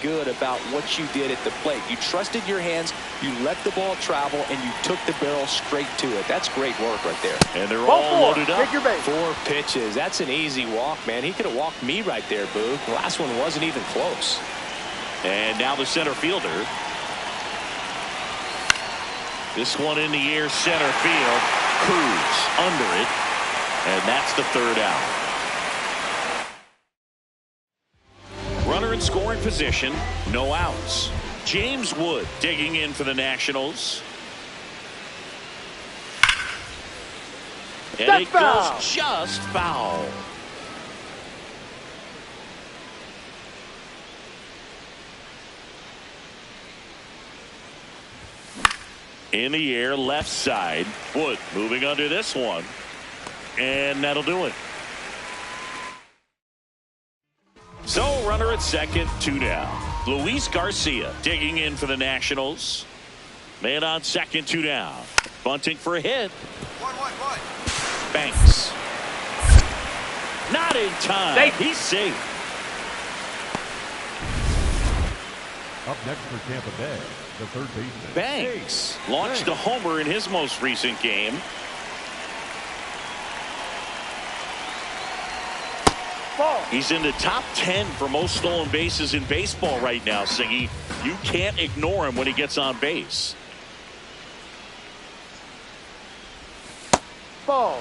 good about what you did at the plate. You trusted your hands, you let the ball travel, and you took the barrel straight to it. That's great work right there. And they're all loaded up. Take your base. 4 pitches. That's an easy walk, man. He could have walked me right there, Boog. The last one wasn't even close. And now the center fielder. This one in the air, center field. Cruz under it. And that's the 3rd out. Runner in scoring position, no outs. James Wood digging in for the Nationals. And it goes just foul. In the air, left side. Wood moving under this one. And that'll do it. So, runner at second, 2 down. Luis Garcia digging in for the Nationals. Man on second, 2 down. Bunting for a hit. 1-1-1. Banks. Not in time. Safe. He's safe. Up next for Tampa Bay, the 3rd baseman. Banks launched a homer in his most recent game. He's in the top 10 for most stolen bases in baseball right now, Siggy. You can't ignore him when he gets on base. Ball.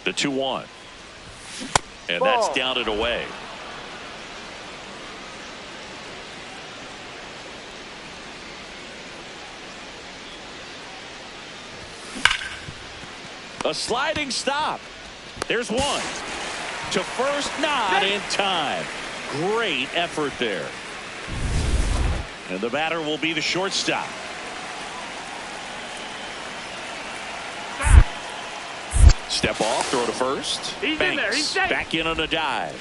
The 2-1. And that's down and away. A sliding stop. There's one. To first, not in time. Great effort there. And the batter will be the shortstop. Step off, throw to first. He's Banks in there. He's safe. back in on a dive.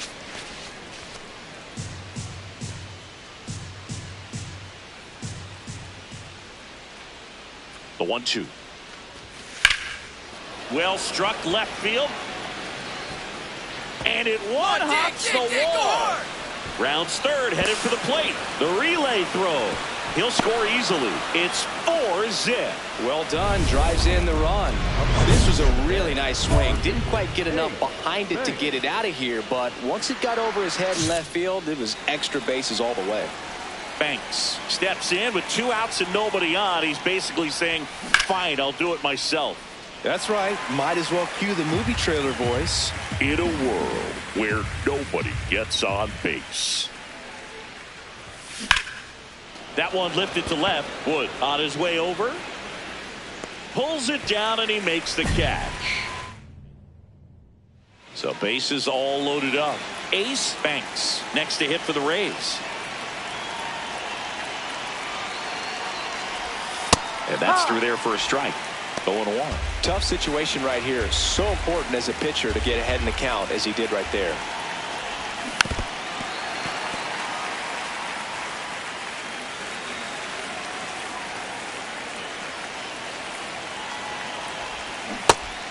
The 1-2. Well struck left field. And it one-hops the wall. Rounds third, headed for the plate. The relay throw. He'll score easily. It's 4-zip. Well done. Drives in the run. This was a really nice swing. Didn't quite get enough behind it to get it out of here, but once it got over his head in left field, it was extra bases all the way. Banks steps in with 2 outs and nobody on. He's basically saying, fine, I'll do it myself. That's right. Might as well cue the movie trailer voice. In a world where nobody gets on base. That one lifted to left. Wood on his way over. Pulls it down and he makes the catch. So bases all loaded up. Ace Banks next to hit for the Rays. And that's through there for a strike. 0-1. Tough situation right here. So important as a pitcher to get ahead in the count as he did right there.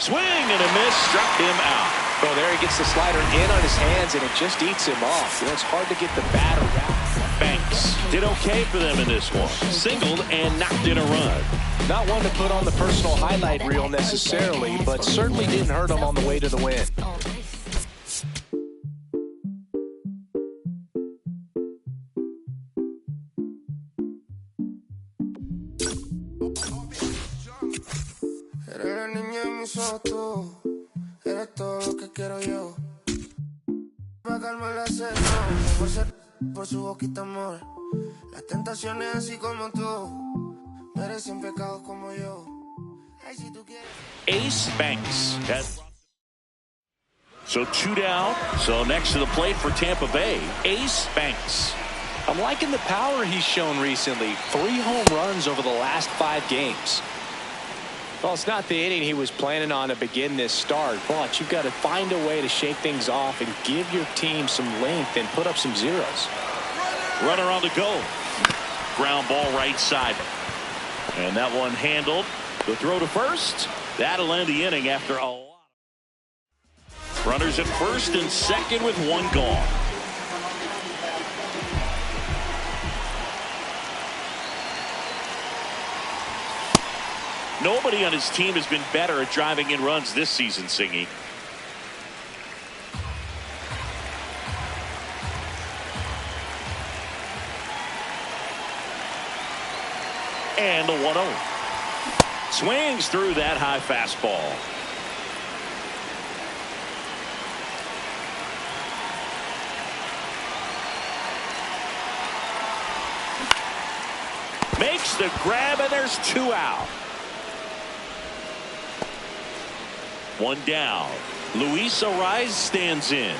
Swing and a miss, struck him out. Oh, there he gets the slider in on his hands, and it just eats him off. You know, it's hard to get the bat around. Banks did okay for them in this one. Singled and knocked in a run. Not one to put on the personal highlight reel necessarily, but certainly didn't hurt him on the way to the win. Eres la niña de mis ojos, tú. Eres todo lo que quiero yo. Pa' calmar la sed, no. Mejor ser por su boquita, amor. Las tentaciones así como tú. Merecen pecados como yo. Ay, si tú quieres. Ace Banks. So 2 down. So next to the plate for Tampa Bay, Ace Banks. I'm liking the power he's shown recently. 3 home runs over the last 5 games. Well, it's not the inning he was planning on to begin this start, but you've got to find a way to shake things off and give your team some length and put up some zeros. Runner on the go. Ground ball right side. And that one handled. The throw to first. That'll end the inning after a lot. Runners at first and second with one gone. Nobody on his team has been better at driving in runs this season, Singy. And the 1-0. Swings through that high fastball. Makes the grab, and there's 2 out. 1 down. Luis Ariz stands in.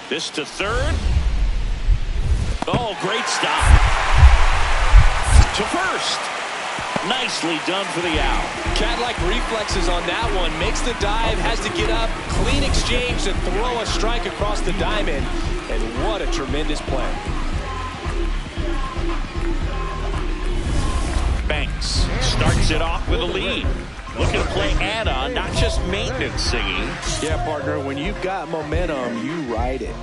This to third. Oh, great stop. To first. Nicely done for the out. Cat-like reflexes on that one. Makes the dive, has to get up. Clean exchange to throw a strike across the diamond. And what a tremendous play. Banks starts it off with a lead. Looking to play add-on, not just maintenance, singing. Yeah, partner, when you've got momentum, you ride it.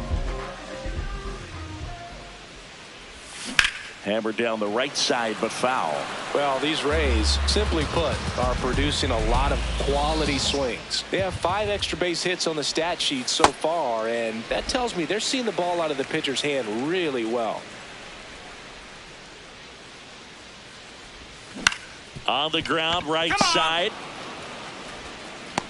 Hammered down the right side, but foul. Well, these Rays, simply put, are producing a lot of quality swings. They have 5 extra base hits on the stat sheet so far, and that tells me they're seeing the ball out of the pitcher's hand really well. On the ground, right side.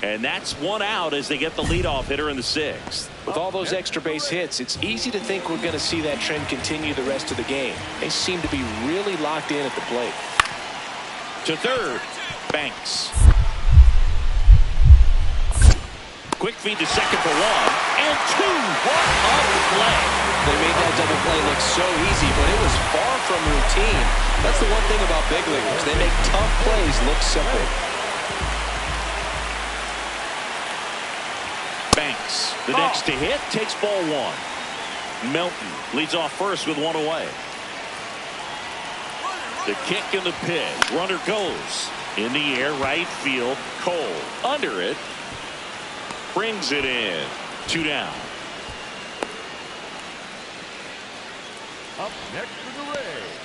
And that's 1 out as they get the leadoff hitter in the 6th. With all those extra base hits, it's easy to think we're going to see that trend continue the rest of the game. They seem to be really locked in at the plate. To third, Banks. Quick feed to second for 1 and 2. What a play. They made that double play look so easy, but it was far from routine. That's the one thing about big leaguers. They make tough plays look simple. Banks, the next to hit, takes ball 1. Melton leads off first with 1 away. The kick and the pitch. Runner goes. In the air, right field. Cole under it. Brings it in. 2 down. Up next for the Rays,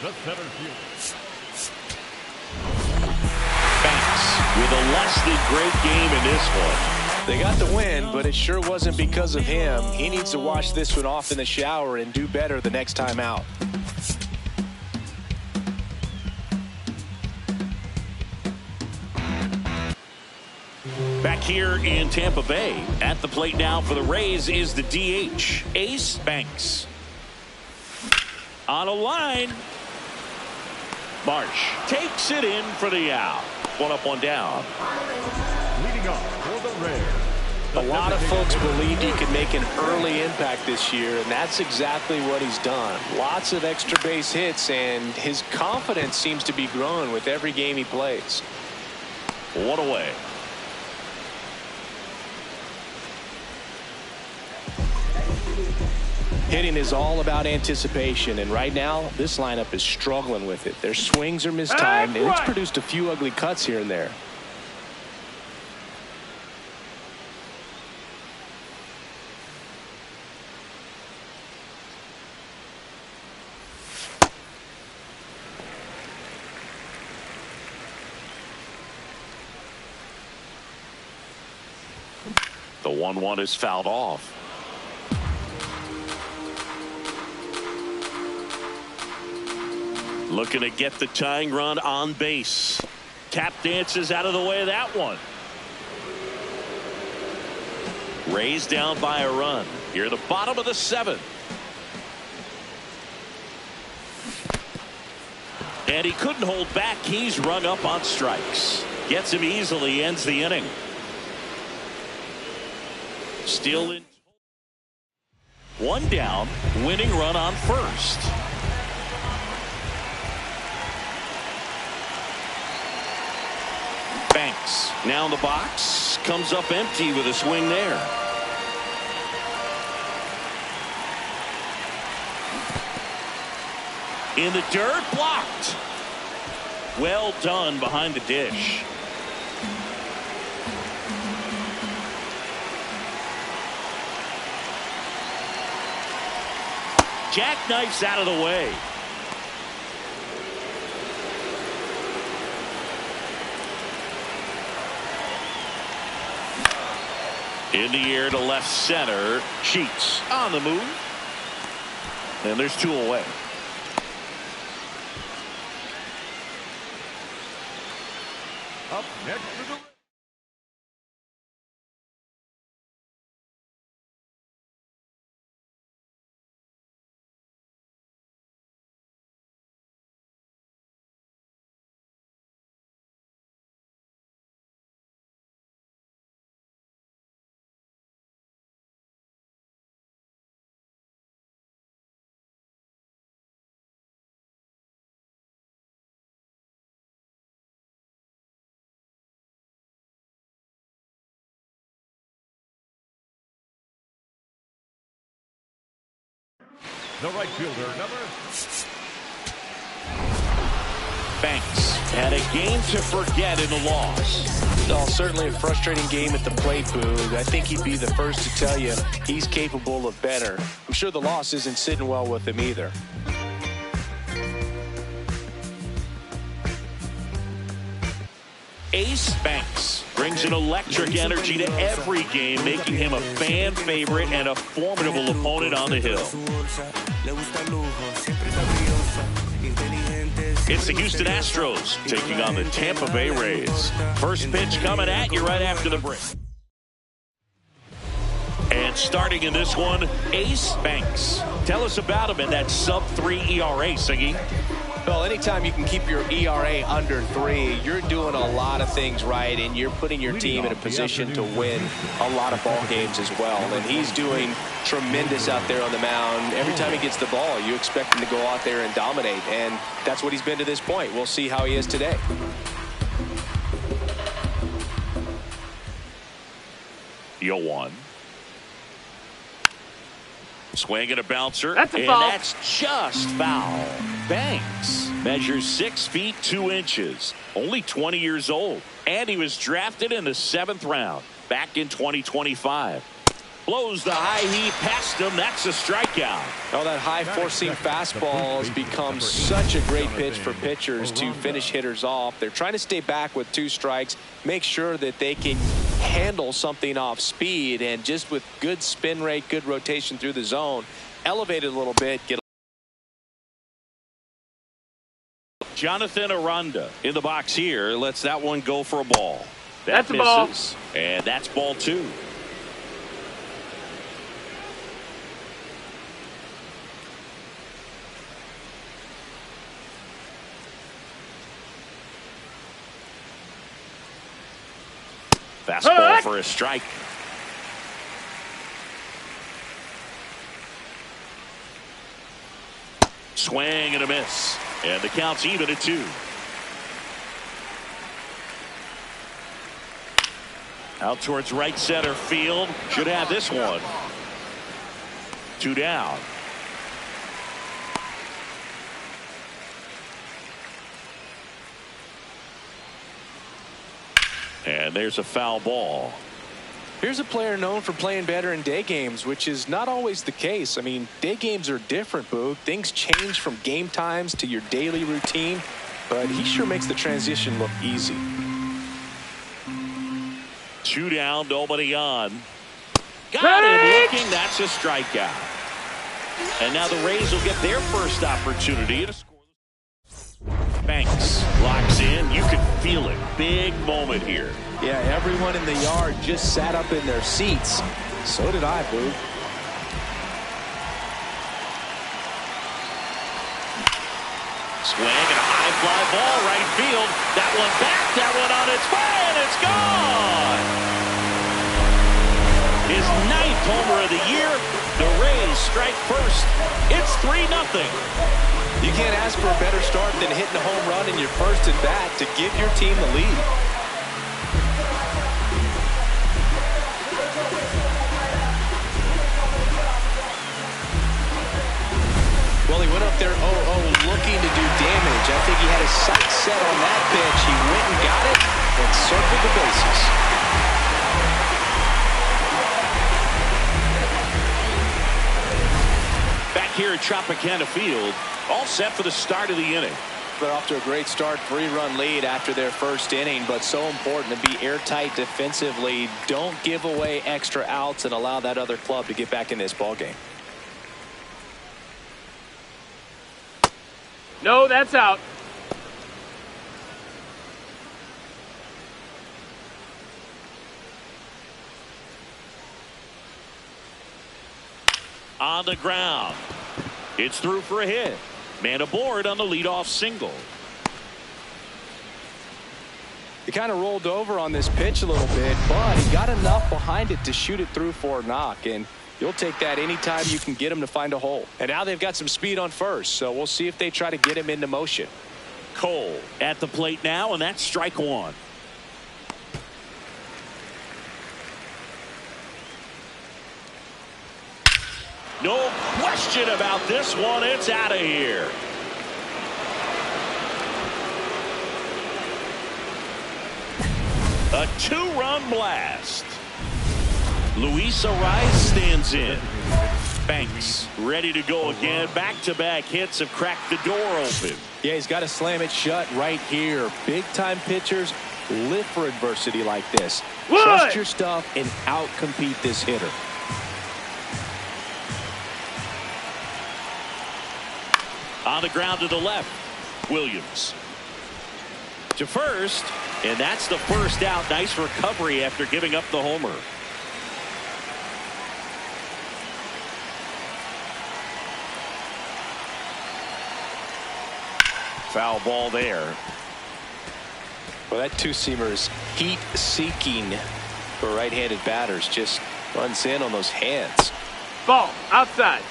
the center fielder. Banks with a less than great game in this one. They got the win, but it sure wasn't because of him. He needs to wash this one off in the shower and do better the next time out. Back here in Tampa Bay, at the plate now for the Rays is the DH, Ace Banks. On a line. Marsh takes it in for the out. 1 up, 1 down. Leading off for the Rays. A lot of folks believed he could make an early impact this year, and that's exactly what he's done. Lots of extra base hits, and his confidence seems to be growing with every game he plays. 1 away. Hitting is all about anticipation, and right now this lineup is struggling with it. Their swings are mistimed, and it's produced a few ugly cuts here and there. The 1-1 is fouled off. Looking to get the tying run on base. Tap dances out of the way of that one. Rays down by a run. Here at the bottom of the 7th. And he couldn't hold back. He's rung up on strikes. Gets him easily, ends the inning. Still in. 1 down, winning run on first. Banks now in the box, comes up empty with a swing there. In the dirt, blocked. Well done behind the dish. Jackknifes out of the way. In the air to left center. Sheets on the move. And there's 2 away. Up next for the right fielder, number Banks had a game to forget in the loss. Well, certainly a frustrating game at the plate, Boog. I think he'd be the first to tell you he's capable of better. I'm sure the loss isn't sitting well with him either. Ace Banks brings an electric energy to every game, making him a fan favorite and a formidable opponent on the hill. It's the Houston Astros taking on the Tampa Bay Rays. First pitch coming at you right after the break. And starting in this one, Ace Banks. Tell us about him in that sub-3 ERA, Siggy. Well, anytime you can keep your ERA under 3, you're doing a lot of things right, and you're putting your team in a position to win a lot of ball games as well. And he's doing tremendous out there on the mound. Every time he gets the ball, you expect him to go out there and dominate, and that's what he's been to this point. We'll see how he is today. The 0-1. Swing and a bouncer. That's a foul. And that's just foul. Banks measures 6 feet 2 inches. Only 20 years old. And he was drafted in the 7th round back in 2025. Blows the high heat past him. That's a strikeout. Oh, that high four-seam fastball has become such a great pitch for pitchers to finish hitters off. They're trying to stay back with 2 strikes, make sure that they can handle something off speed, and just with good spin rate, good rotation through the zone, elevate it a little bit, get Jonathan Aranda in the box here. Lets that one go for a ball. That's a ball. And that's ball 2. Fastball for a strike. Swing and a miss. And the count's even at 2. Out towards right center field. Should have this one. 2 down. And there's a foul ball. Here's a player known for playing better in day games, which is not always the case. I mean, day games are different, Boog. Things change from game times to your daily routine, but he sure makes the transition look easy. 2 down, nobody on. Got him looking. That's a strikeout. And now the Rays will get their first opportunity to score. Banks locks in. You can feel it. Big moment here. Yeah, everyone in the yard just sat up in their seats. So did I, Boog. Swing and a high fly ball right field. That one back, that one on its way, and it's gone. His 9th homer of the year. The Rays strike first. It's 3-0. You can't ask for a better start than hitting a home run in your first at bat to give your team the lead. he had his sights set on that pitch. He went and got it and circled the bases. Back here at Tropicana Field, all set for the start of the inning. They're off to a great start, 3-run lead after their first inning, but so important to be airtight defensively. Don't give away extra outs and allow that other club to get back in this ball game. No, that's out. On the ground. It's through for a hit. Man aboard on the leadoff single. He kind of rolled over on this pitch a little bit, but he got enough behind it to shoot it through for a knock, and you'll take that anytime you can get him to find a hole. And now they've got some speed on first, so we'll see if they try to get him into motion. Cole at the plate now, and that's strike one. No question about this one. It's out of here. A 2-run blast. Luis Ariz stands in. Banks ready to go again. Back-to-back hits have cracked the door open. Yeah, he's got to slam it shut right here. Big-time pitchers live for adversity like this. Trust your stuff and out-compete this hitter. On the ground to the left. Williams to first, and that's the first out. Nice recovery after giving up the homer. Foul ball there. Well, that two-seamer is heat-seeking for right-handed batters. Just runs in on those hands. Ball outside.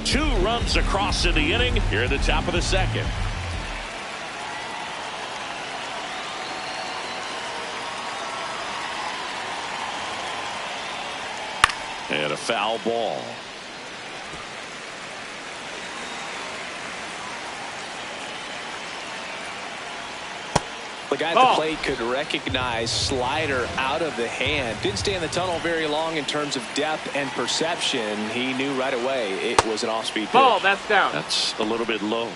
2 runs across in the inning here at the top of the second. And a foul ball. The guy at the plate could recognize slider out of the hand. Didn't stay in the tunnel very long in terms of depth and perception. He knew right away it was an off-speed pitch. Ball, that's down. That's a little bit low.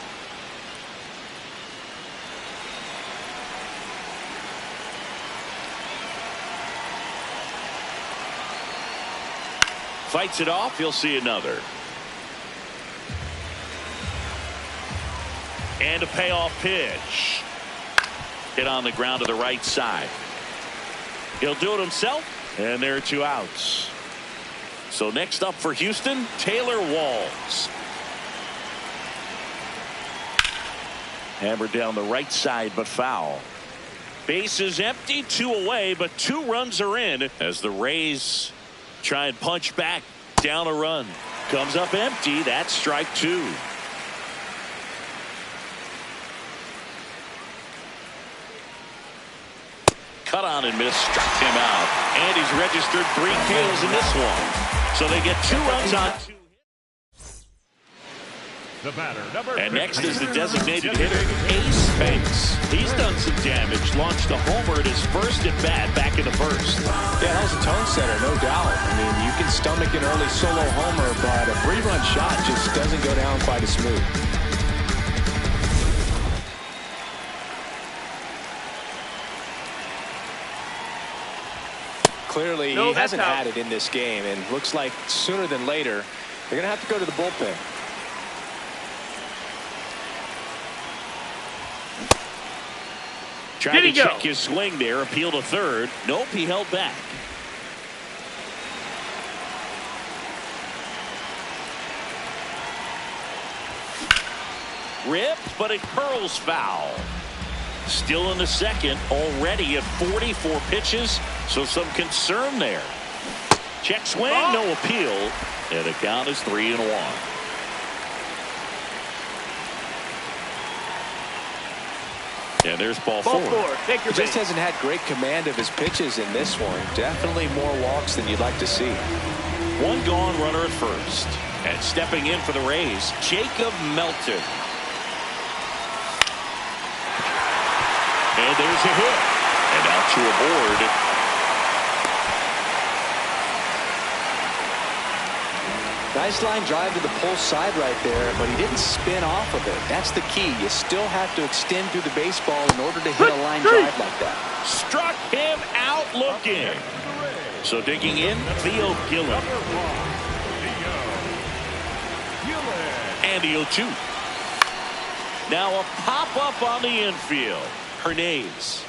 Fights it off. You'll see another. And a payoff pitch. Hit on the ground to the right side. He'll do it himself, and there are 2 outs. So next up for Houston, Taylor Walls. Hammered down the right side, but foul. Base is empty, 2 away, but 2 runs are in as the Rays try and punch back down a run. Comes up empty. That's strike 2. Cut on and miss, struck him out. And he's registered 3 kills in this one. So they get 2 runs on 2 hits. The batter, number and next is the designated hitter, Ace Banks. He's done some damage. Launched a homer at his first at bat back in the first. Yeah, that was a tone setter, no doubt. I mean, you can stomach an early solo homer, but a 3-run shot just doesn't go down quite as smooth. Clearly, he hasn't had it in this game, and looks like sooner than later, they're going to have to go to the bullpen. Trying to check his swing there, appeal to third. Nope, he held back. Ripped, but it curls foul. Still in the second, already at 44 pitches, so some concern there. Check swing, no appeal, and the count is 3-1. And there's ball 4. He just hasn't had great command of his pitches in this one. Definitely more walks than you'd like to see. 1 gone, runner at first. And stepping in for the Rays, Jacob Melton. And there's a hit. And out to a board. Nice line drive to the pull side right there, but he didn't spin off of it. That's the key. You still have to extend through the baseball in order to hit a line drive like that. Struck him out looking. So digging in, Theo Gillen. And the 0-2. Now a pop-up on the infield. Hernandez.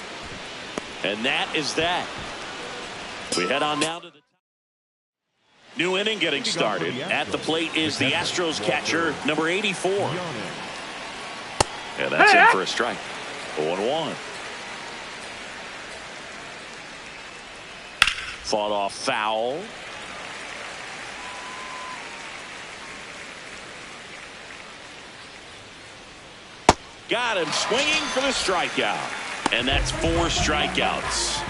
And that is that. We head on now to the new inning getting started. At the plate is the Astros catcher, number 84. And that's in for a strike. 0-1. Fought off foul. Got him swinging for the strikeout. And that's 4 strikeouts.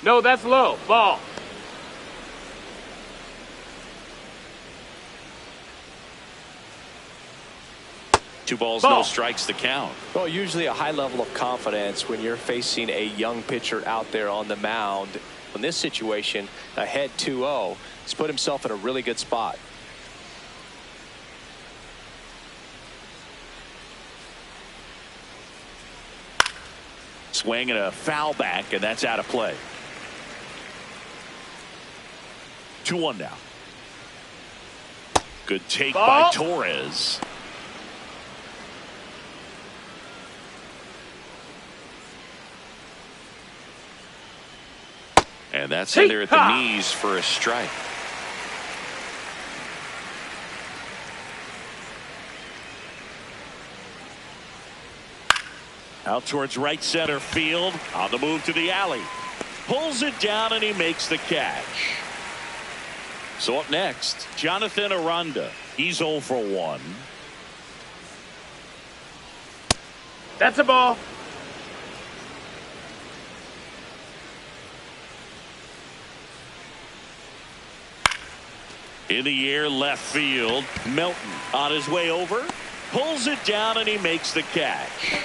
No, that's low. Ball. Two balls, no strikes the count. Well, usually a high level of confidence when you're facing a young pitcher out there on the mound. In this situation, ahead 2-0, he's put himself in a really good spot. Swing and a foul back, and that's out of play. 2-1 now. Good take by Torres. And that's in there at the knees for a strike. Out towards right center field. On the move to the alley. Pulls it down and he makes the catch. So up next, Jonathan Aranda. He's 0 for 1. That's a ball. In the air, left field. Melton on his way over. Pulls it down and he makes the catch.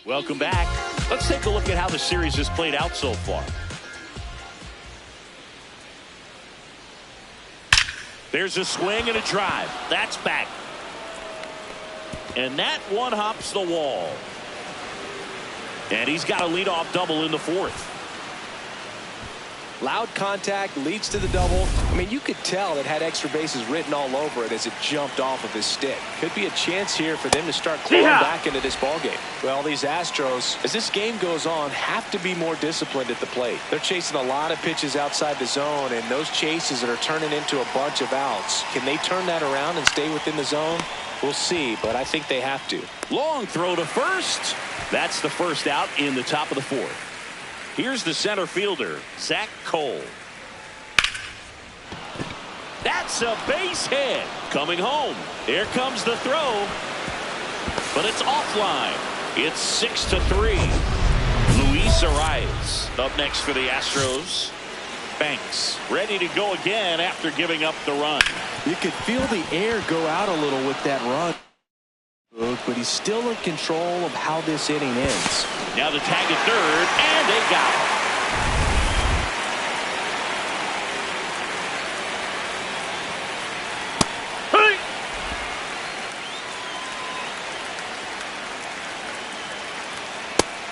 Welcome back. Let's take a look at how the series has played out so far. There's a swing and a drive. That's back. And that one hops the wall. And he's got a leadoff double in the 4th. Loud contact leads to the double. I mean, you could tell it had extra bases written all over it as it jumped off of his stick. Could be a chance here for them to start clawing back into this ballgame. Well, these Astros, as this game goes on, have to be more disciplined at the plate. They're chasing a lot of pitches outside the zone, and those chases that are turning into a bunch of outs. Can they turn that around and stay within the zone? We'll see, but I think they have to. Long throw to first. That's the first out in the top of the 4th. Here's the center fielder, Zach Cole. That's a base hit. Coming home. Here comes the throw. But it's offline. It's 6-3. Luis Arias up next for the Astros. Banks ready to go again after giving up the run. You could feel the air go out a little with that run. But he's still in control of how this inning ends. Now the tag at third, and they got it.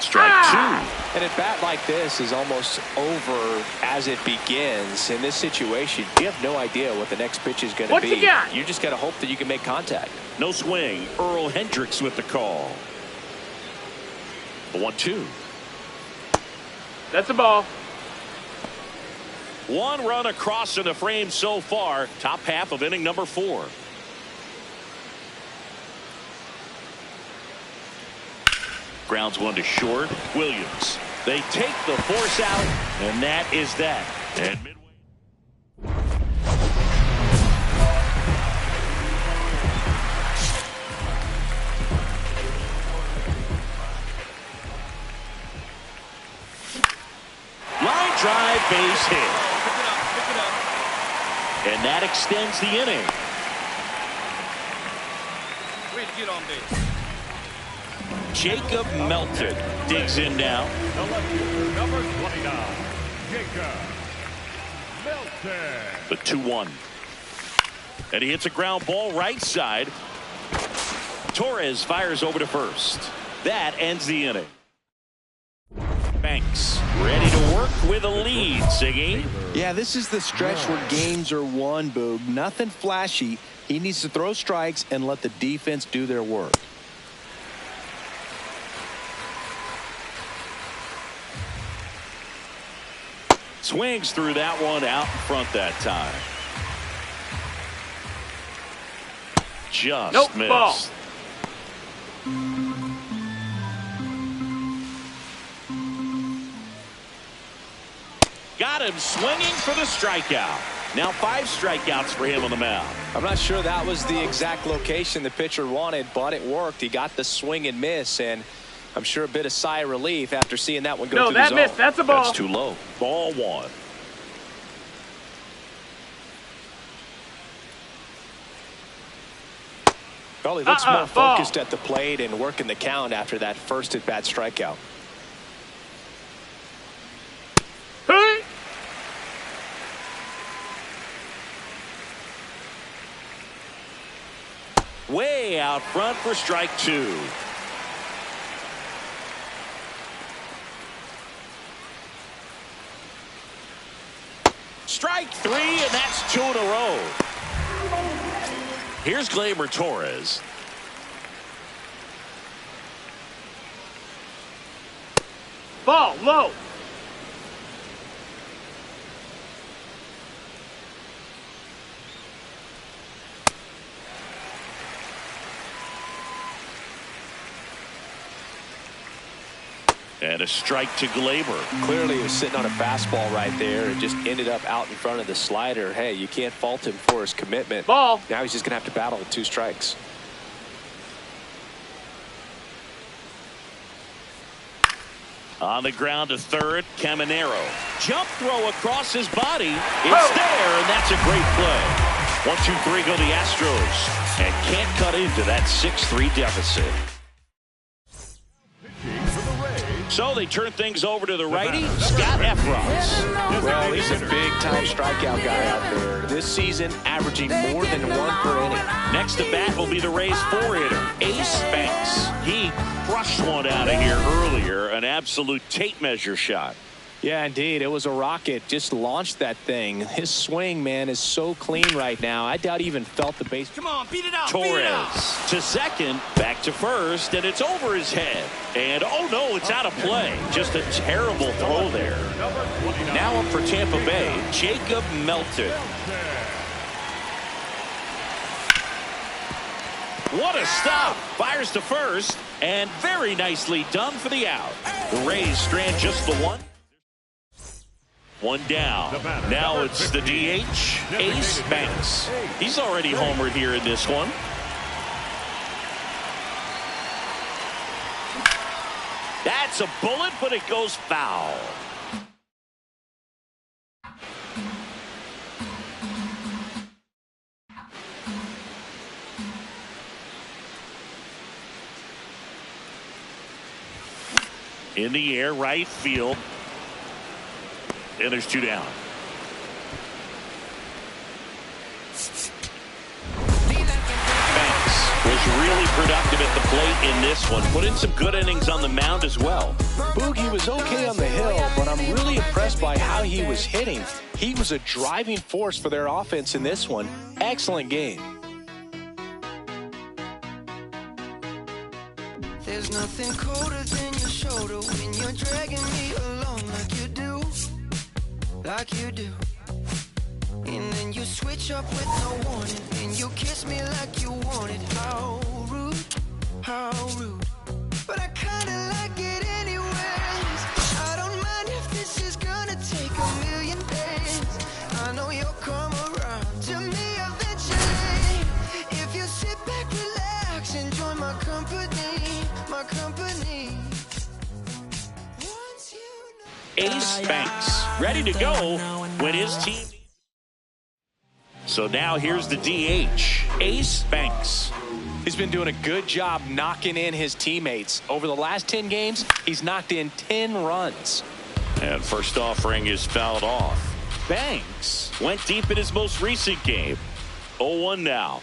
Strike 2. And a bat like this is almost over as it begins. In this situation, you have no idea what the next pitch is going to be. You got? You just got to hope that you can make contact. No swing. Earl Hendricks with the call. The 1-2. That's a ball. One run across in the frame so far. Top half of inning number 4. Grounds one to short. Williams. They take the force out, and that is that. And midway. drive, base hit. And that extends the inning. Way to get on base. Jacob Melton digs in now. The left fielder, number 29, Jacob Melton. The 2-1. And he hits a ground ball right side. Torres fires over to first. That ends the inning. Banks ready to work with a lead, Siggy. Yeah, this is the stretch where games are won, Boog. Nothing flashy. He needs to throw strikes and let the defense do their work. Swings through that one out in front that time. Just Nope, missed. ball. Got him swinging for the strikeout. Now 5 strikeouts for him on the mound. I'm not sure that was the exact location the pitcher wanted, but it worked. He got the swing and miss, and I'm sure a bit of sigh of relief after seeing that one go No, through the that zone. missed. That's a ball. That's too low. Ball 1. Well, he looks more ball. focused at the plate and working the count after that first at-bat strikeout. Hey! Way out front for strike 2. Strike 3, and that's 2 in a row. Here's Gleyber Torres. Ball, low. And a strike to Gleyber. Clearly, he was sitting on a fastball right there and just ended up out in front of the slider. Hey, you can't fault him for his commitment. Ball. Now he's just going to have to battle with 2 strikes. On the ground to third, Caminero. Jump throw across his body. It's there, and that's a great play. 1, 2, 3 go the Astros. And can't cut into that 6-3 deficit. So they turn things over to the righty, Scott Efrons. Well, he's a big-time strikeout guy out there. This season, averaging more than 1 per inning. Next to bat will be the Rays 4-hitter, Ace Banks. He crushed one out of here earlier, an absolute tape measure shot. Yeah, indeed. It was a rocket. Just launched that thing. His swing, man, is so clean right now. I doubt he even felt the base. Come on, beat it out. Torres to second, back to first, and it's over his head. And oh no, it's out of play. Just a terrible throw there. Now up for Tampa Bay, Jacob Melton. What a stop. Fires to first, and very nicely done for the out. The Rays strand just the 1. 1 down. Now it's the DH, Ace Banks. He's already homered here in this one. That's a bullet, but it goes foul. In the air, right field. And there's 2 down. Banks was really productive at the plate in this one. Put in some good innings on the mound as well. Boogie was okay on the hill, but I'm really impressed by how he was hitting. He was a driving force for their offense in this one. Excellent game. There's nothing colder than your shoulder when you're dragging me along like you do. Like you do. And then you switch up with no warning, and you kiss me like you want it. How rude, how rude. But I kinda like it anyways. I don't mind if this is gonna take a million days. I know you'll come around to me eventually. If you sit back, relax, enjoy my company, my company. Once you know. Ace Banks ready to go when his team. So now here's the DH, Ace Banks. He's been doing a good job knocking in his teammates. Over the last 10 games, he's knocked in 10 runs. And first offering is fouled off. Banks went deep in his most recent game. 0-1 now.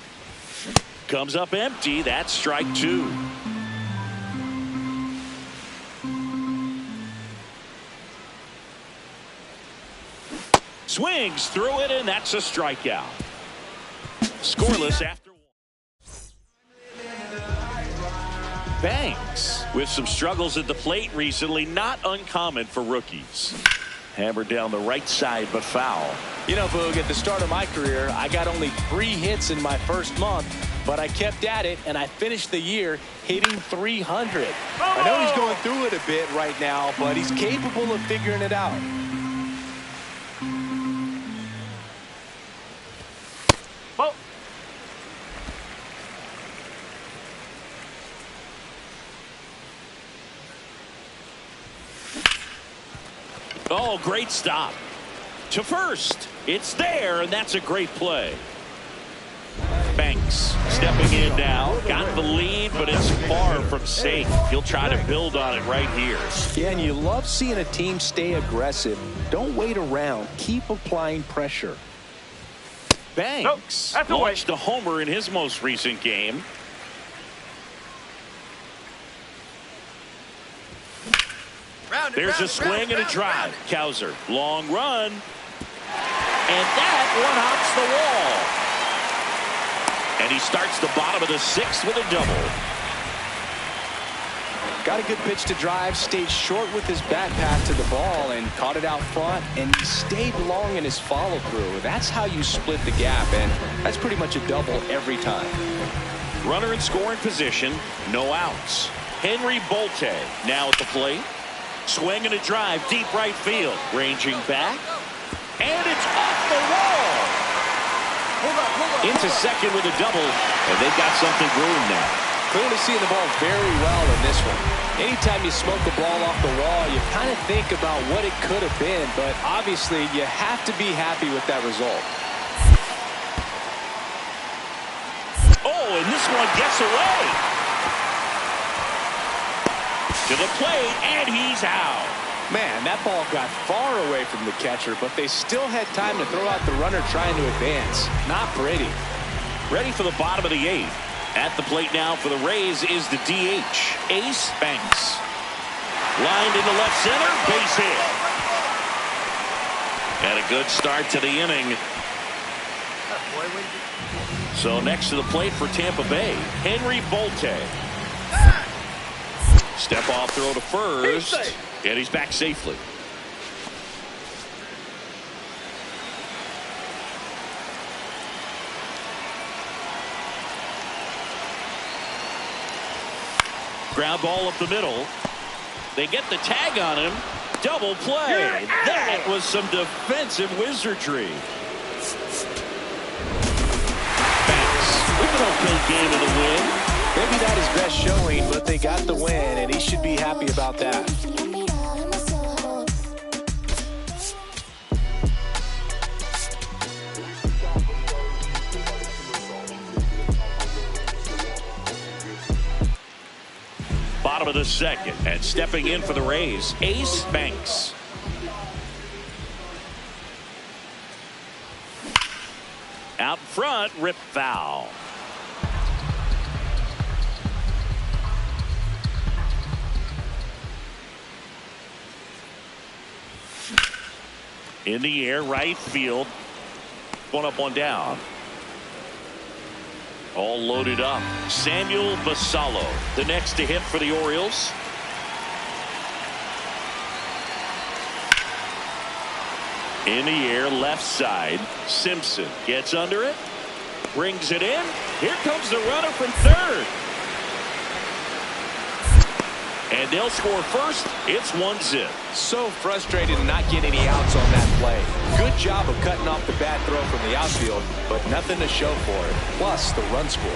Comes up empty. That's strike 2. Swings through it, and that's a strikeout. Scoreless after one. Banks with some struggles at the plate recently, not uncommon for rookies. Hammered down the right side, but foul. You know, Boog, at the start of my career, I got only 3 hits in my first month, but I kept at it, and I finished the year hitting 300. I know he's going through it a bit right now, but he's capable of figuring it out. Oh, great stop. To first. It's there, and that's a great play. Banks stepping in now. Got the lead, but it's far from safe. He'll try to build on it right here. Yeah, and you love seeing a team stay aggressive. Don't wait around. Keep applying pressure. Banks launched a homer in his most recent game. There's a swing and a drive. Kowser, long run. And that one hops the wall. And he starts the bottom of the 6th with a double. Got a good pitch to drive, stayed short with his bat path to the ball and caught it out front, and he stayed long in his follow through. That's how you split the gap, and that's pretty much a double every time. Runner in scoring position, no outs. Henry Bolte now at the plate. Swing and a drive, deep right field. Ranging back. And it's off the wall. Into second with a double. And they've got something brewing now. Clearly seeing the ball very well in this one. Anytime you smoke the ball off the wall, you kind of think about what it could have been. But obviously, you have to be happy with that result. Oh, and this one gets away. To the plate, and he's out. Man, that ball got far away from the catcher, but they still had time to throw out the runner trying to advance. Not pretty. Ready for the bottom of the 8th. At the plate now for the Rays is the DH, Ace Banks. Lined into left center, base hit. And a good start to the inning. So next to the plate for Tampa Bay, Henry Bolte. Step off throw to first, and he's back safely. Ground ball up the middle. They get the tag on him. Double play. That was some defensive wizardry. Banks with an okay game of the win. Maybe not his best showing, but they got the win, and he should be happy about that. Bottom of the 2nd, and stepping in for the Rays, Ace Banks. Out front, rip foul. In the air, right field. One up, one down. All loaded up. Samuel Basallo, the next to hit for the Orioles. In the air, left side. Simpson gets under it. Brings it in. Here comes the runner from third. And they'll score first. It's 1-0. So frustrated to not get any outs on that play. Good job of cutting off the bad throw from the outfield, but nothing to show for it. Plus the run score.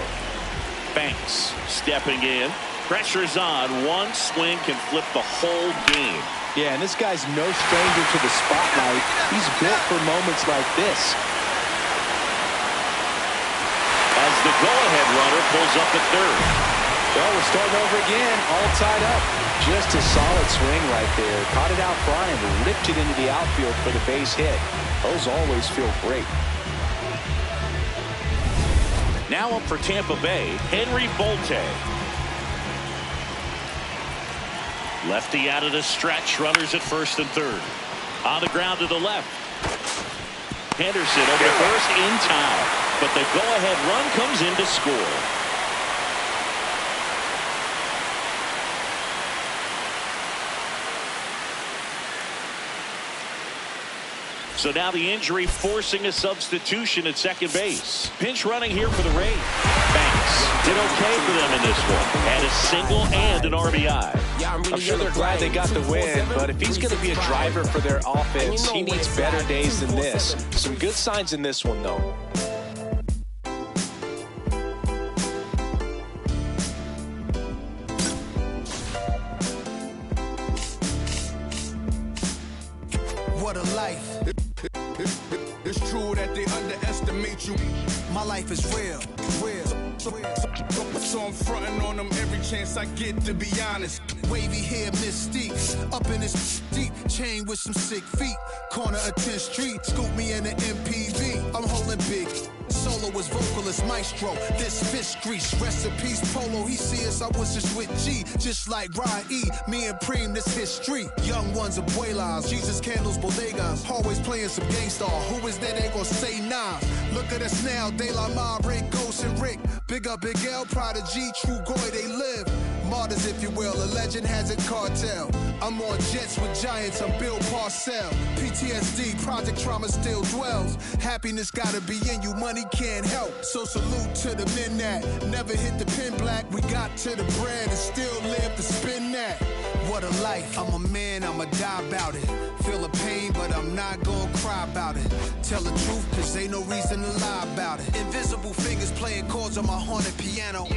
Banks stepping in. Pressure's on. One swing can flip the whole game. Yeah, and this guy's no stranger to the spotlight. He's built for moments like this. As the go-ahead runner pulls up at third. Well, we're starting over again, all tied up. Just a solid swing right there. Caught it out front and ripped it into the outfield for the base hit. Those always feel great. Now up for Tampa Bay, Henry Bolte. Lefty out of the stretch, runners at first and third. On the ground to the left. Henderson over to first in time, but the go-ahead run comes in to score. So now the injury forcing a substitution at second base. Pinch running here for the Rays. Banks did okay for them in this one. Had a single and an RBI. I'm sure they're glad they got the win, but if he's going to be a driver for their offense, he needs better days than this. Some good signs in this one, though. What a life. It's true that they underestimate you. My life is real. So I'm fronting on them every chance I get, to be honest. Wavy hair, mystique, up in his deep chain with some sick feet. Corner of 10th Street, scoop me in an MPV. I'm holding big. Soloist, vocalist, maestro. This fish grease, recipes, polo. He see us, I was just with G, just like Ryan E. Me and Preem, this history. Young ones, abuelas, Jesus candles, bodegas. Always playing some gangsta. Who is that? They gon' say nah. Look at us now, De La Ma, Rick, Ghost, and Rick. Big up, Big L, Prodigy, True Goy, they live. Martyrs, if you will, a legend has a cartel. I'm on jets with giants, I'm Bill Parcell. PTSD, project trauma still dwells. Happiness gotta be in you, money can't help. So salute to the men that never hit the pin black. We got to the bread and still live to spin that. What a life, I'm a man, I'ma die about it. Feel the pain, but I'm not gonna cry about it. Tell the truth, cause ain't no reason to lie about it. Invisible fingers playing chords on my haunted piano.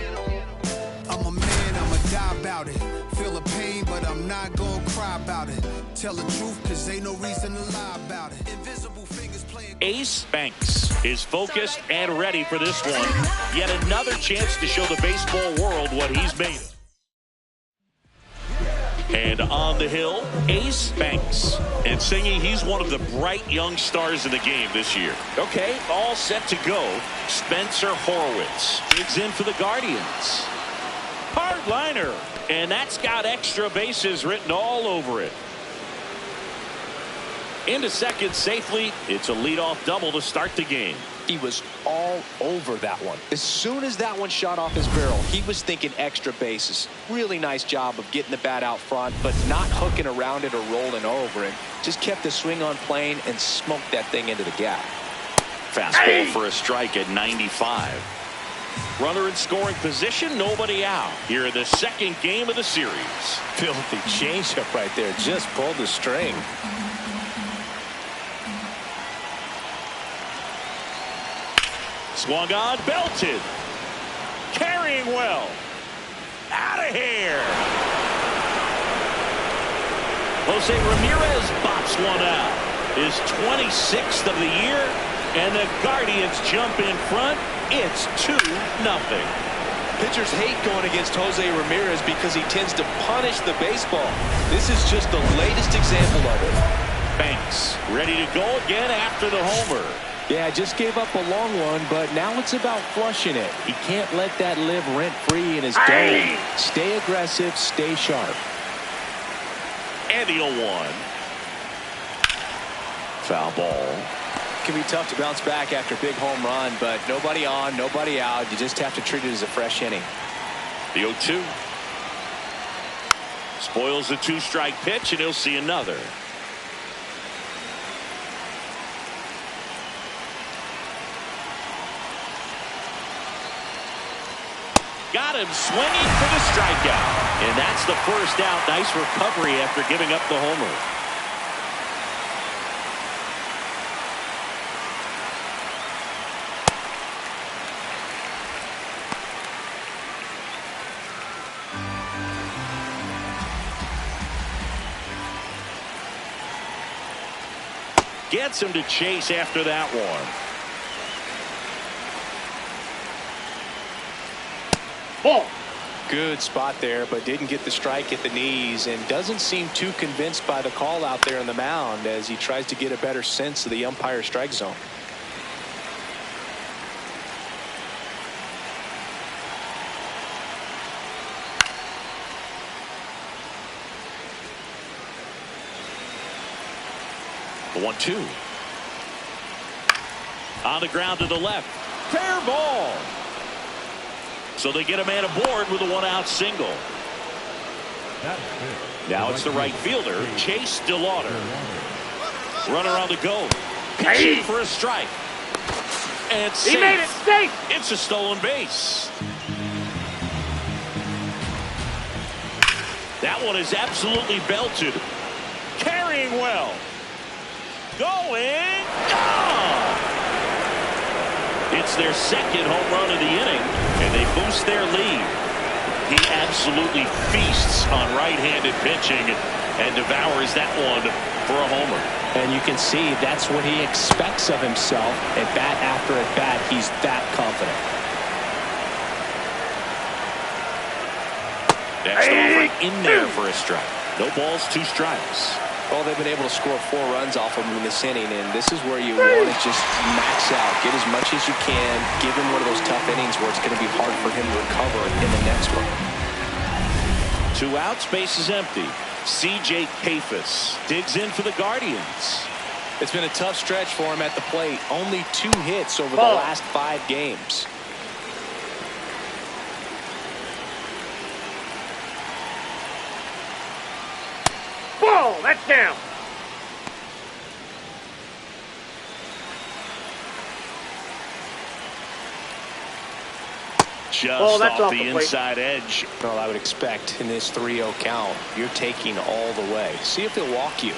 I'm a man, I'ma die about it. Feel the pain, but I'm not gonna cry about it. Tell the truth, cause ain't no reason to lie about it. Invisible fingers playing. Ace Banks is focused and ready for this one. Yet another chance to show the baseball world what he's made of. And on the hill, Ace Banks. And singing, he's one of the bright young stars in the game this year. Okay, all set to go. Spencer Horwitz digs in for the Guardians. Hard liner, and that's got extra bases written all over it. Into second safely. It's a leadoff double to start the game. He was all over that one. As soon as that one shot off his barrel, he was thinking extra bases. Really nice job of getting the bat out front, but not hooking around it or rolling over it. Just kept the swing on plane and smoked that thing into the gap. Fastball for a strike at 95. Runner in scoring position, nobody out. Here in the second game of the series. Filthy changeup right there. Just pulled the string. Swung on, belted. Carrying well. Out of here. Jose Ramirez bops one out. His 26th of the year. And the Guardians jump in front. It's 2-0. Pitchers hate going against Jose Ramirez because he tends to punish the baseball. This is just the latest example of it. Banks ready to go again after the homer. Yeah, just gave up a long one, but now it's about flushing it. He can't let that live rent-free in his dome. Stay aggressive, stay sharp. And the 0-1. Foul ball. Can be tough to bounce back after a big home run, but nobody on, nobody out. You just have to treat it as a fresh inning. The 0-2. Spoils the 2-strike pitch, and he'll see another. Got him swinging for the strikeout. And that's the first out. Nice recovery after giving up the homer. Gets him to chase after that one. Ball. Good spot there, but didn't get the strike at the knees and doesn't seem too convinced by the call out there on the mound as he tries to get a better sense of the umpire strike zone. The 1-2. On the ground to the left. Fair ball. So they get a man aboard with a one-out single. Now it's the right fielder, Chase DeLauder. Runner on the go. Pitching for a strike. And safe. He made it safe. It's a stolen base. That one is absolutely belted. Carrying well. Going. Gone. It's their second home run of the inning, and they boost their lead. He absolutely feasts on right-handed pitching and devours that one for a homer. And you can see that's what he expects of himself. At bat after at bat, he's that confident. Next offering in there for a strike. No balls, 2 strikes. Well, they've been able to score 4 runs off of him in this inning, and this is where you want to just max out, get as much as you can, give him one of those tough innings where it's going to be hard for him to recover in the next one. 2 outs, base is empty. C.J. Kafis digs in for the Guardians. It's been a tough stretch for him at the plate. Only 2 hits over the last 5 games. Ball. That's down. Just that's off off the the plate. inside edge. Well, I would expect in this 3-0 count, you're taking all the way. See if he'll walk you.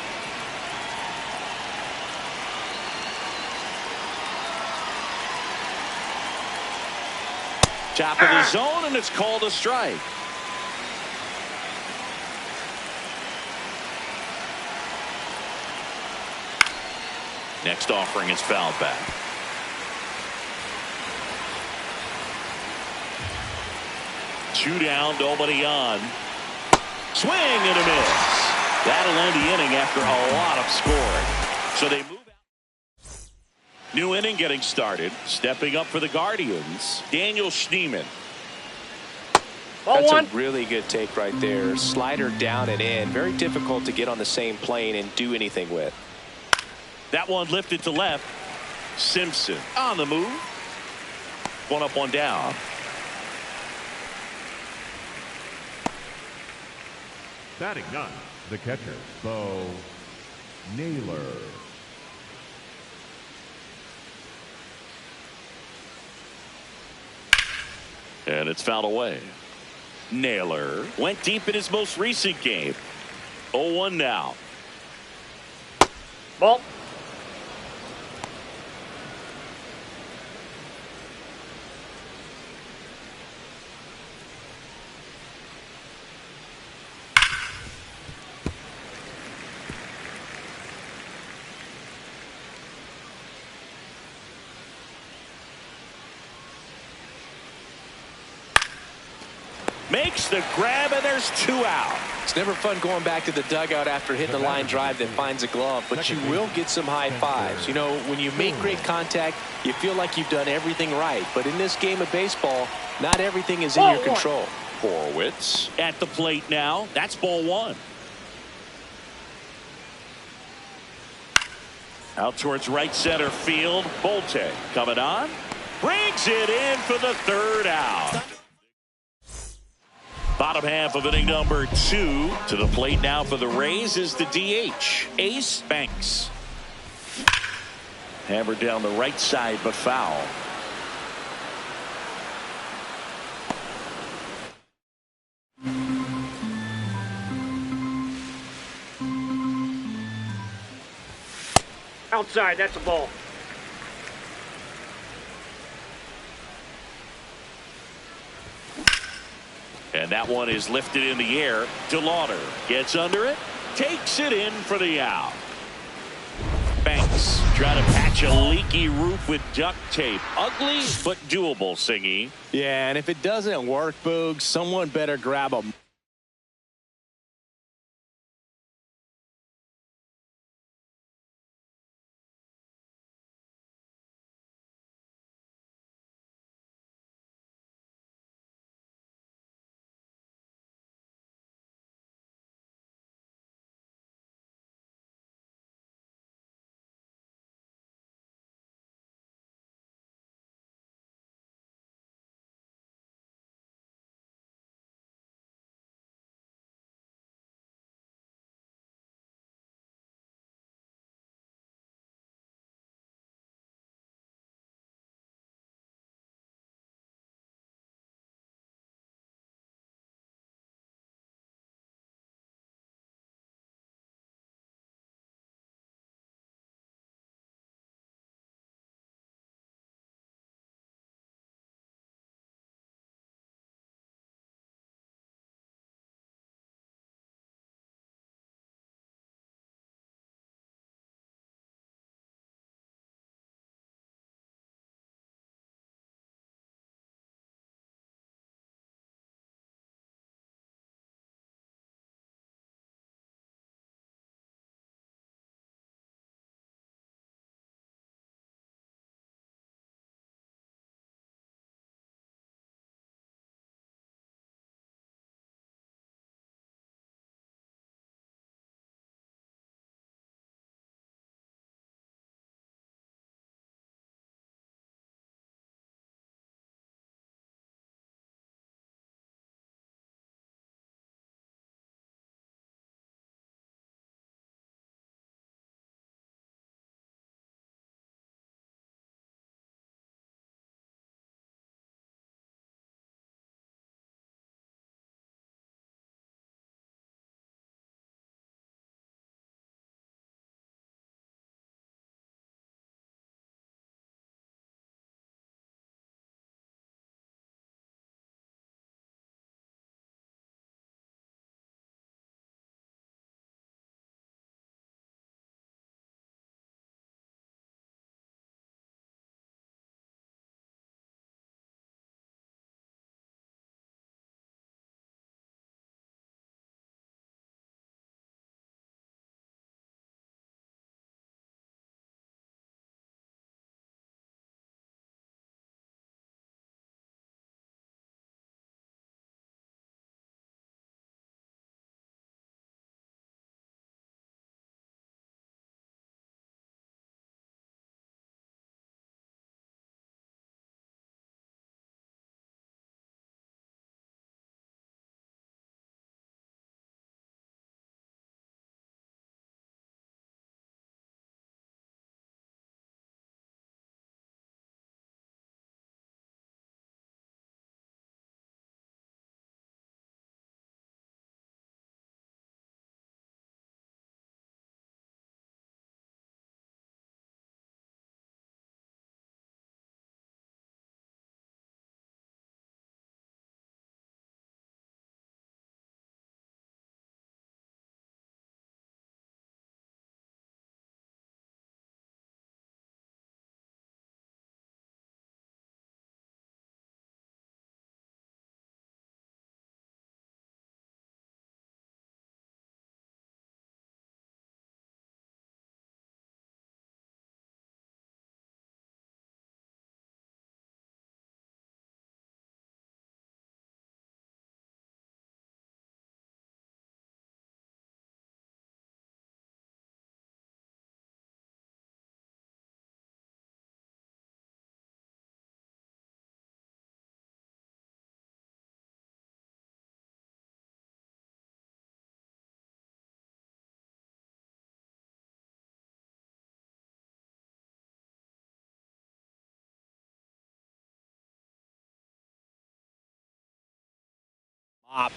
Top of the zone, and it's called a strike. Next offering is fouled back. Two down, nobody on. Swing and a miss. That'll end the inning after a lot of scoring. So they move out. New inning getting started. Stepping up for the Guardians, Daniel Schneemann. That's a really good take right there. Slider down and in. Very difficult to get on the same plane and do anything with. That one lifted to left. Simpson on the move. 1 up, 1 down. Batting 9, the catcher, Bo Naylor. And it's fouled away. Naylor went deep in his most recent game. 0-1 now. Ball. Makes the grab, and there's 2 out. It's never fun going back to the dugout after hitting a line drive that finds a glove, but you will get some high fives. You know, when you make great contact, you feel like you've done everything right. But in this game of baseball, not everything is in your control. Horwitz at the plate now. That's ball 1. Out towards right center field. Bolte coming on. Brings it in for the 3rd out. Bottom half of inning number 2. To the plate now for the Rays is the DH, Ace Banks. Hammered down the right side, but foul. Outside. That's a ball. And that one is lifted in the air. DeLauder gets under it, takes it in for the out. Banks Try to patch a leaky roof with duct tape. Ugly, but doable, Singy. Yeah, and if it doesn't work, Boog, someone better grab a...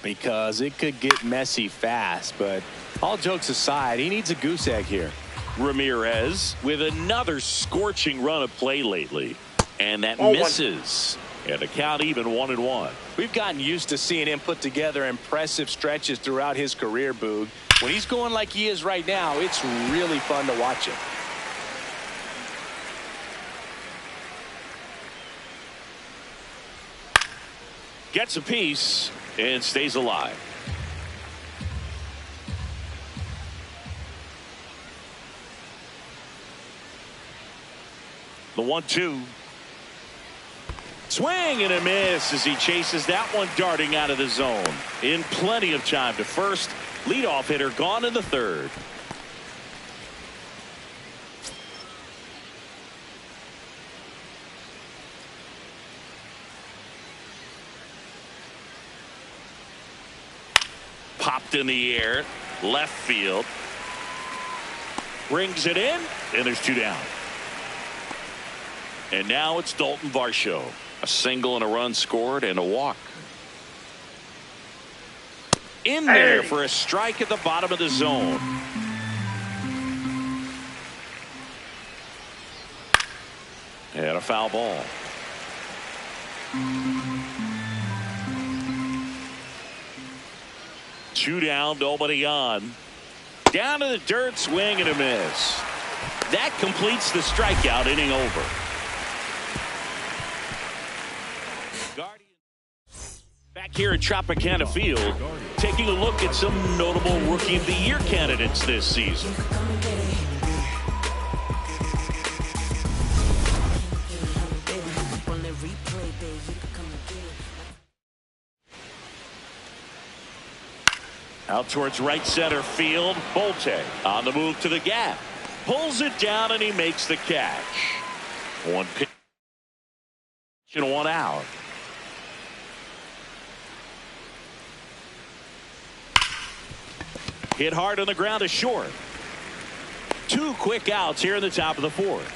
Because it could get messy fast, but all jokes aside, he needs a goose egg here. Ramirez with another scorching run of play lately, and that misses. And the count even 1-1. We've gotten used to seeing him put together impressive stretches throughout his career, Boog. When he's going like he is right now, it's really fun to watch him. Gets a piece and stays alive. The 1-2. Swing and a miss as he chases that one darting out of the zone. In plenty of time to first. Leadoff hitter gone in the third. Popped in the air. Left field. Brings it in. And there's 2 down. And now it's Dalton Varsho. A single and a run scored and a walk. In there for a strike at the bottom of the zone. And a foul ball. Two down, nobody on. Down to the dirt, swing and a miss. That completes the strikeout, inning over. Back here at Tropicana Field, taking a look at some notable Rookie of the Year candidates this season. Out towards right center field, Bolte on the move to the gap. Pulls it down and he makes the catch. One pitch and one out. Hit hard on the ground to short. 2 quick outs here in the top of the 4th.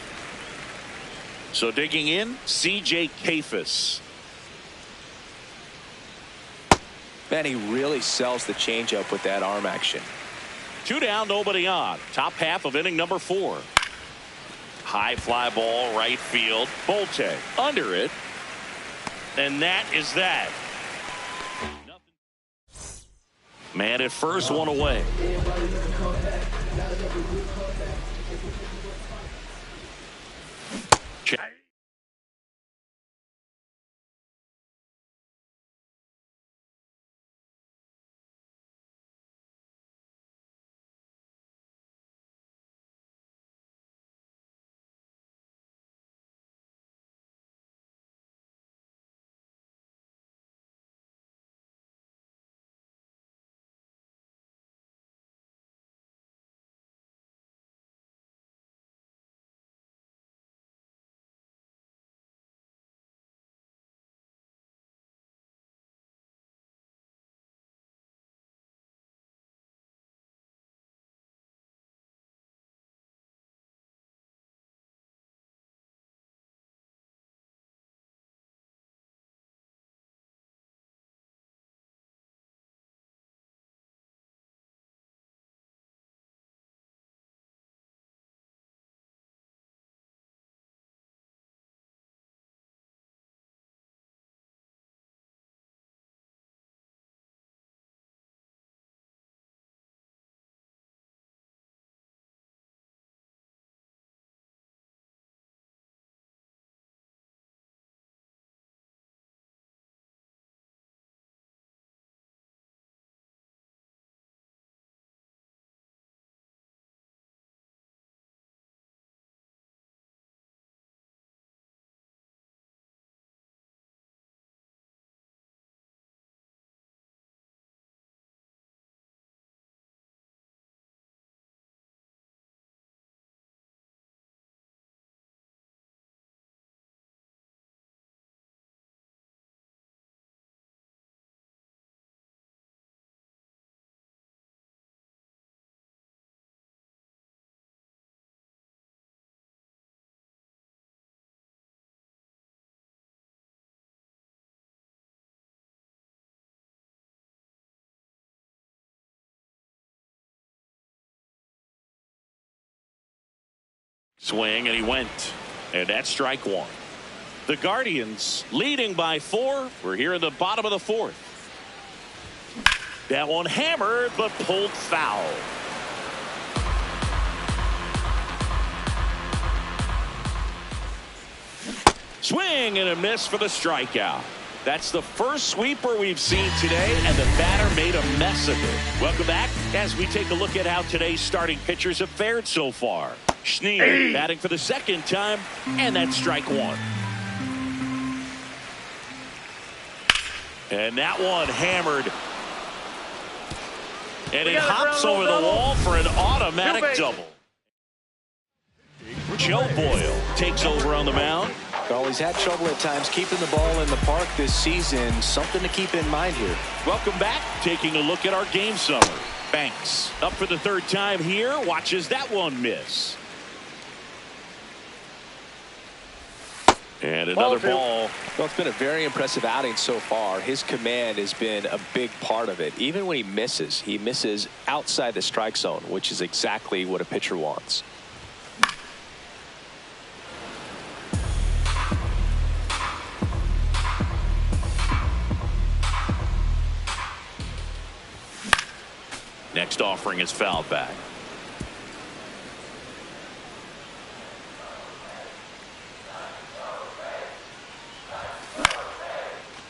So digging in, C.J. Kafis. Man, he really sells the changeup with that arm action. 2 down, nobody on. Top half of inning number 4. High fly ball, right field. Bolte under it. And that is that. Man at first, one away. Check. Swing and he went. And that's strike 1. The Guardians leading by 4. We're here in the bottom of the 4th. That one hammered but pulled foul. Swing and a miss for the strikeout. That's the first sweeper we've seen today, and the batter made a mess of it. Welcome back as we take a look at how today's starting pitchers have fared so far. Schnee batting for the second time, and that's strike one. And that one hammered. And it hops over the wall for an automatic double. Joe Boyle takes over on the mound. Well, he's had trouble at times keeping the ball in the park this season. Something to keep in mind here. Welcome back. Taking a look at our game summary. Banks up for the third time here. Watches that one miss. And another ball. Well, it's been a very impressive outing so far. His command has been a big part of it. Even when he misses outside the strike zone, which is exactly what a pitcher wants. Next offering is fouled back.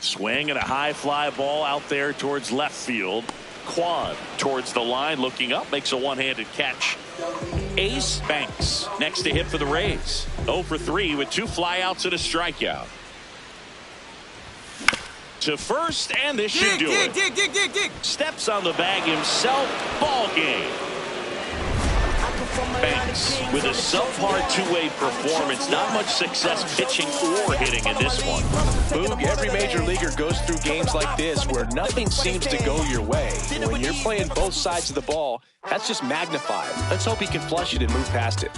Swing and a high fly ball out there towards left field. Quad towards the line, looking up, makes a one-handed catch. Ace Banks next to hit for the Rays. 0 for 3 with 2 flyouts and a strikeout. To first, and this should do it. Steps on the bag himself. Ball game. Banks with a subpar two-way performance. Not much success pitching or hitting in this one. Boog, every major leaguer goes through games like this where nothing seems to go your way. When you're playing both sides of the ball, that's just magnified. Let's hope he can flush it and move past it.